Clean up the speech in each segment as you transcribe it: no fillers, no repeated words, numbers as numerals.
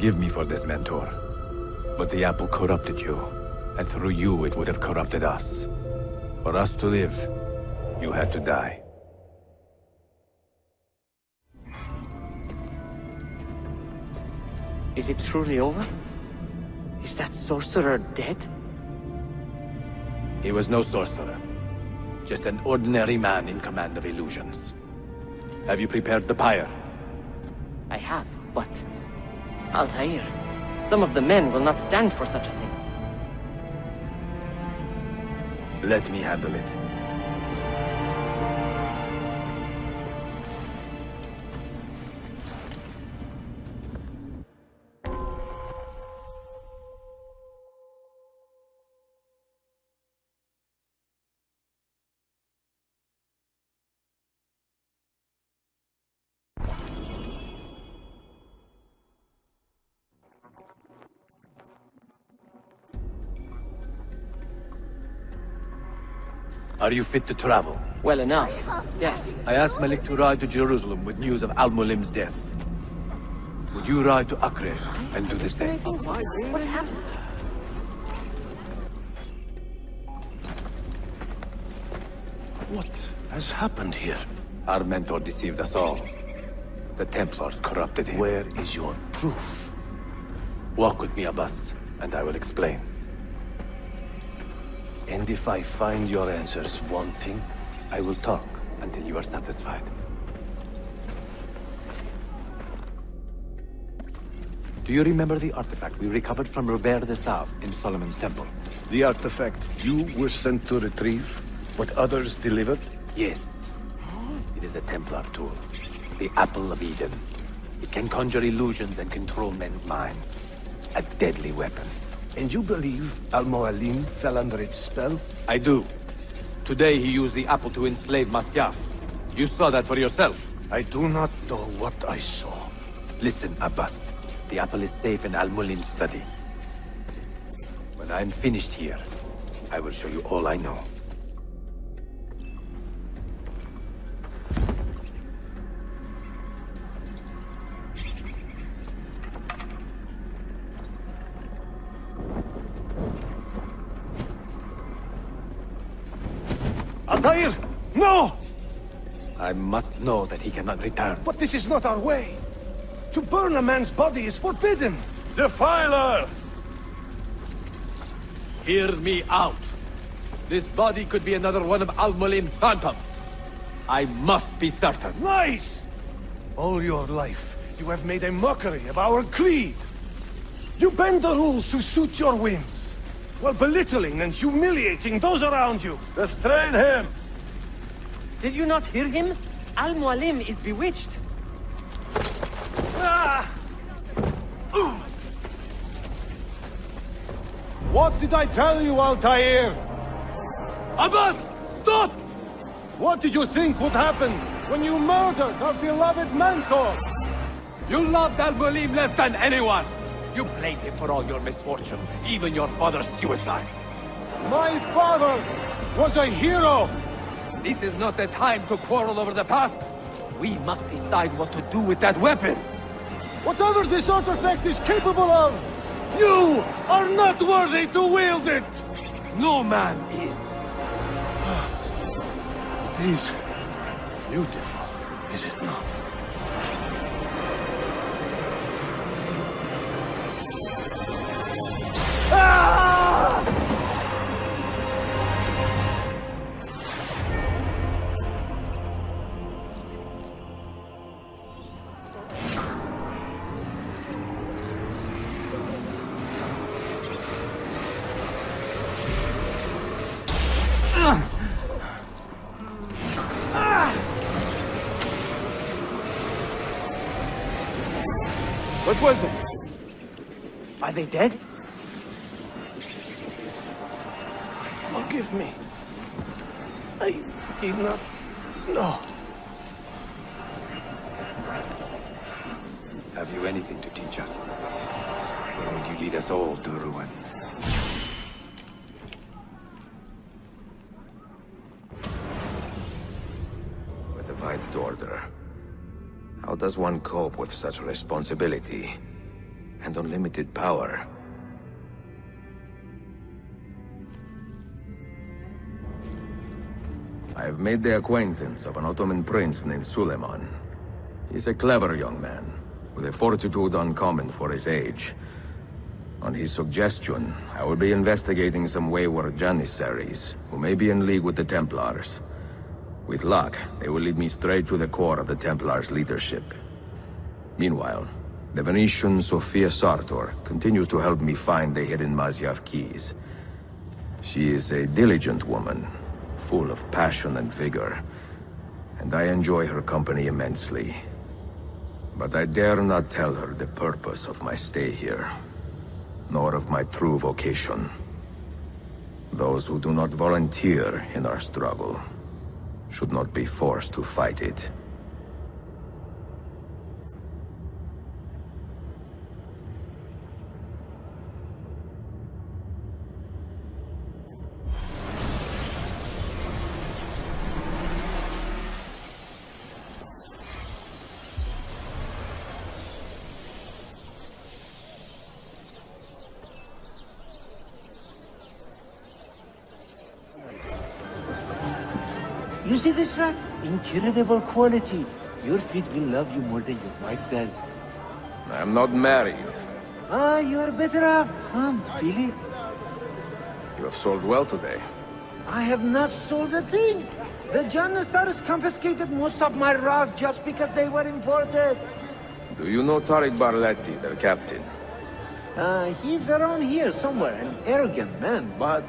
Forgive me for this, Mentor. But the apple corrupted you, and through you it would have corrupted us. For us to live, you had to die. Is it truly over? Is that sorcerer dead? He was no sorcerer. Just an ordinary man in command of illusions. Have you prepared the pyre? I have, but... Altair, some of the men will not stand for such a thing. Let me handle it. Are you fit to travel? Well enough, yes. I asked Malik to ride to Jerusalem with news of Al-Mualim's death. Would you ride to Acre and do the same? What happened? What has happened here? Our mentor deceived us all. The Templars corrupted him. Where is your proof? Walk with me, Abbas, and I will explain. And if I find your answers wanting? I will talk until you are satisfied. Do you remember the artifact we recovered from Robert de Sable in Solomon's temple? The artifact you were sent to retrieve, but others delivered? Yes. It is a Templar tool. The Apple of Eden. It can conjure illusions and control men's minds. A deadly weapon. And you believe Al-Mualim fell under its spell? I do. Today he used the apple to enslave Masyaf. You saw that for yourself. I do not know what I saw. Listen, Abbas. The apple is safe in Al-Mualim's study. When I am finished here, I will show you all I know. Altair! No! I must know that he cannot return. But this is not our way. To burn a man's body is forbidden. Defiler! Hear me out. This body could be another one of Al-Mualim's phantoms. I must be certain. Lies! All your life, you have made a mockery of our creed. You bend the rules to suit your whims, while belittling and humiliating those around you. Restrain him! Did you not hear him? Al-Mualim is bewitched. What did I tell you, Altair? Abbas! Stop! What did you think would happen when you murdered our beloved mentor? You loved Al-Mualim less than anyone! You blamed him for all your misfortune, even your father's suicide. My father was a hero! This is not the time to quarrel over the past. We must decide what to do with that weapon. Whatever this artifact is capable of, you are not worthy to wield it! No man is. It is beautiful, is it not? What was it? Are they dead? Forgive me. I did not know. Have you anything to teach us? Or will you lead us all to ruin? A divided order. How does one cope with such responsibility? and unlimited power. I have made the acquaintance of an Ottoman prince named Suleiman. He's a clever young man, with a fortitude uncommon for his age. On his suggestion, I will be investigating some wayward Janissaries, who may be in league with the Templars. With luck, they will lead me straight to the core of the Templars' leadership. Meanwhile, the Venetian Sophia Sartor continues to help me find the hidden Masyaf keys. She is a diligent woman, full of passion and vigor, and I enjoy her company immensely. But I dare not tell her the purpose of my stay here, nor of my true vocation. Those who do not volunteer in our struggle should not be forced to fight it. You see this rack? Incredible quality. Your feet will love you more than your wife does. I'm not married. Ah, you're better off. Come, feel it. You have sold well today. I have not sold a thing. The Janissaries confiscated most of my rugs just because they were imported. Do you know Tariq Barletti, their captain? He's around here somewhere, an arrogant man, but...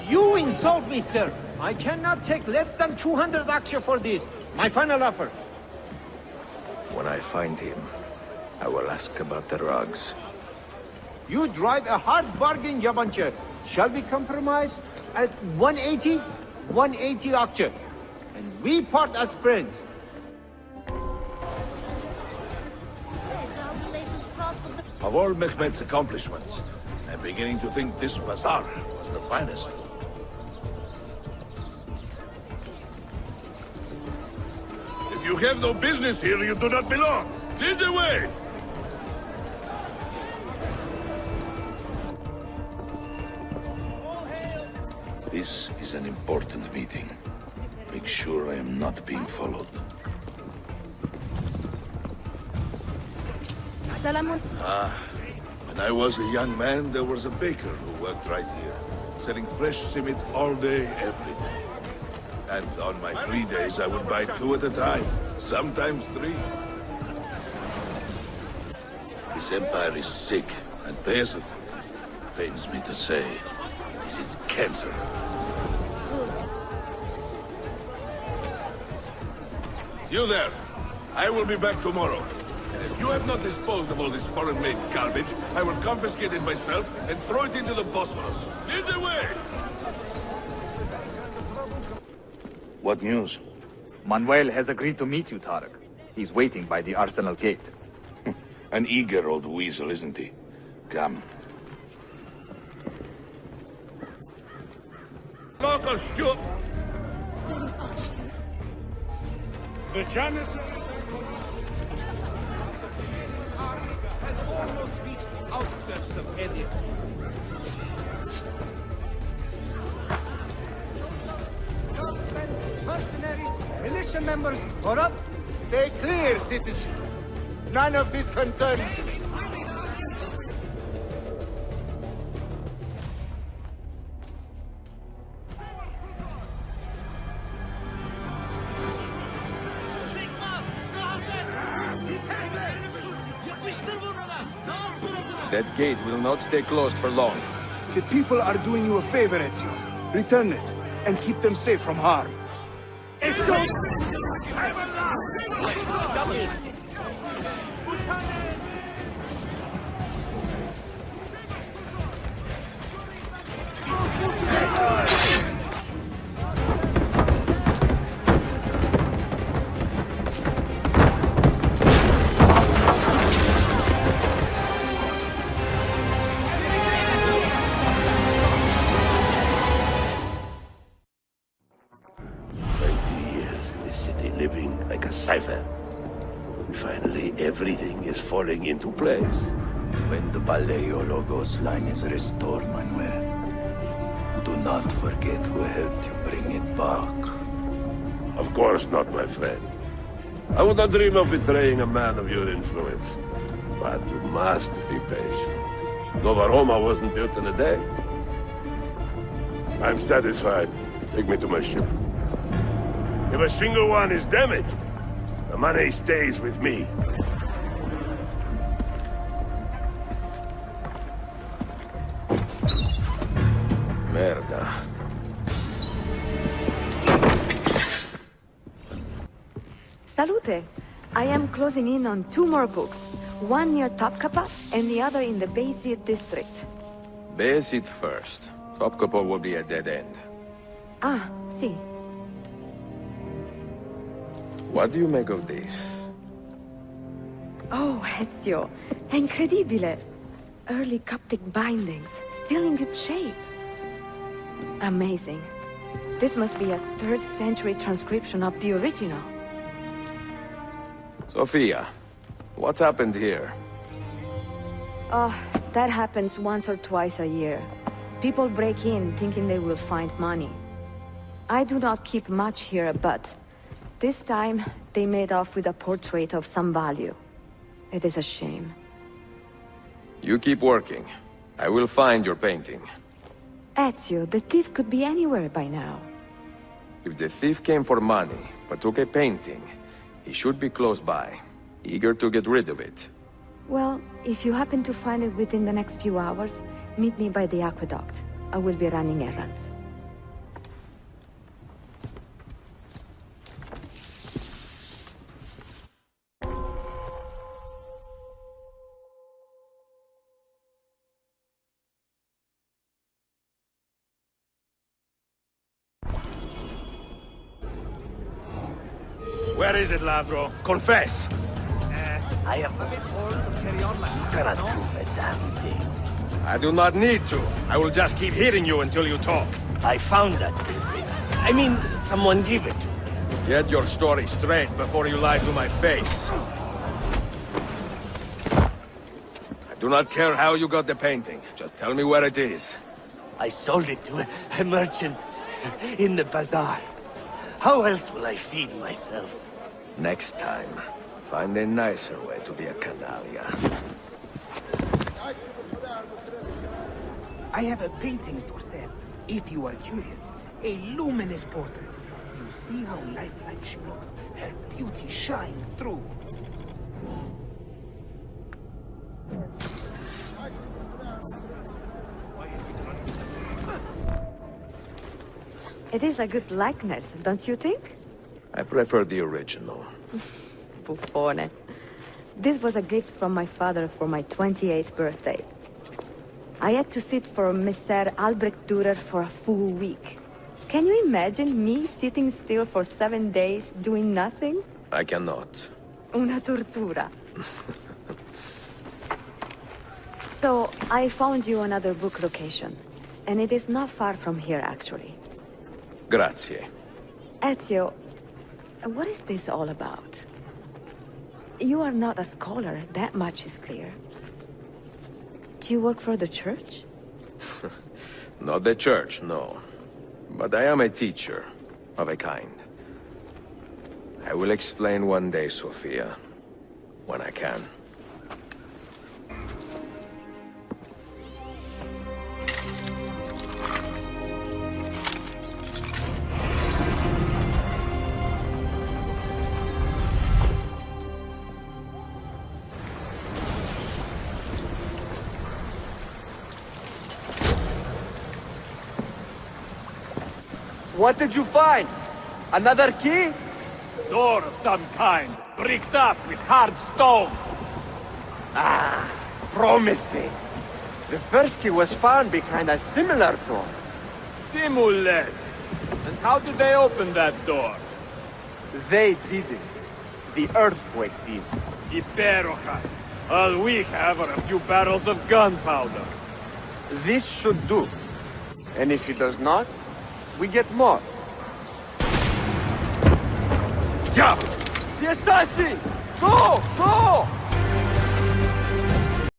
You insult me, sir! I cannot take less than 200 aksha for this. My final offer. When I find him, I will ask about the rugs. You drive a hard bargain, Yabancher. Shall we compromise at 180? 180 aksha. And we part as friends. Of all Mehmet's accomplishments, I'm beginning to think this bazaar was the finest. If you have no business here, you do not belong. Clear the way! This is an important meeting. Make sure I am not being followed. When I was a young man, there was a baker who worked right here, selling fresh simit all day, every day. And on my free days, I would buy 2 at a time, sometimes 3. This empire is sick, and Basil, pains me to say, is its cancer. You there! I will be back tomorrow. And if you have not disposed of all this foreign-made garbage, I will confiscate it myself and throw it into the Bosphorus. Lead the way! What news? Manuel has agreed to meet you, Tariq. He's waiting by the Arsenal gate. An eager old weasel, isn't he? Come. Local Stuart! The Janissaries has almost reached the outskirts of Edir. Mercenaries, militia members, corrupt. Stay clear, citizens. None of this concerns you. That gate will not stay closed for long. The people are doing you a favor, Ezio. Return it, and keep them safe from harm. falling into place. When the Paleologos line is restored, Manuel, do not forget who helped you bring it back. Of course not, my friend. I would not dream of betraying a man of your influence. But you must be patient. Nova Roma wasn't built in a day. I'm satisfied. Take me to my ship. If a single one is damaged, the money stays with me. Merda. Salute! I am closing in on 2 more books. One near Topkapi and the other in the Bayezid district. Bayezid first. Topkapi will be a dead end. Ah, see. What do you make of this? Oh, Ezio. Incredibile! Early Coptic bindings, still in good shape. Amazing. This must be a 3rd century transcription of the original. Sophia, what happened here? That happens once or twice a year. People break in thinking they will find money. I do not keep much here, but this time they made off with a portrait of some value. It is a shame. You keep working. I will find your painting. Ezio, the thief could be anywhere by now. If the thief came for money, but took a painting, he should be close by, eager to get rid of it. Well, if you happen to find it within the next few hours, meet me by the aqueduct. I will be running errands. Where is it, Ladro? Confess! I am a bit old to carry on like you cannot prove a damn thing. I do not need to. I will just keep hitting you until you talk. I found that painting. I mean, someone gave it to me. Get your story straight before you lie to my face. I do not care how you got the painting. Just tell me where it is. I sold it to a merchant in the bazaar. How else will I feed myself? Next time, find a nicer way to be a canaglia. I have a painting for sale, if you are curious. A luminous portrait. You see how lifelike she looks? Her beauty shines through. It is a good likeness, don't you think? I prefer the original. Buffone. This was a gift from my father for my 28th birthday. I had to sit for Messer Albrecht Dürer for a full week. Can you imagine me sitting still for 7 days, doing nothing? I cannot. Una tortura. So, I found you another book location. And it is not far from here, actually. Grazie. Ezio, what is this all about? You are not a scholar, that much is clear. Do you work for the church? Not the church, no. But I am a teacher, of a kind. I will explain one day, Sophia. When I can. What did you find? Another key? Door of some kind, bricked up with hard stone. Ah, promising. The first key was found behind a similar door. Timules. And how did they open that door? They didn't. The earthquake did. Iperojas. All we have are a few barrels of gunpowder. This should do. And if it does not, we get more. Yeah! The assassin! Go! Go!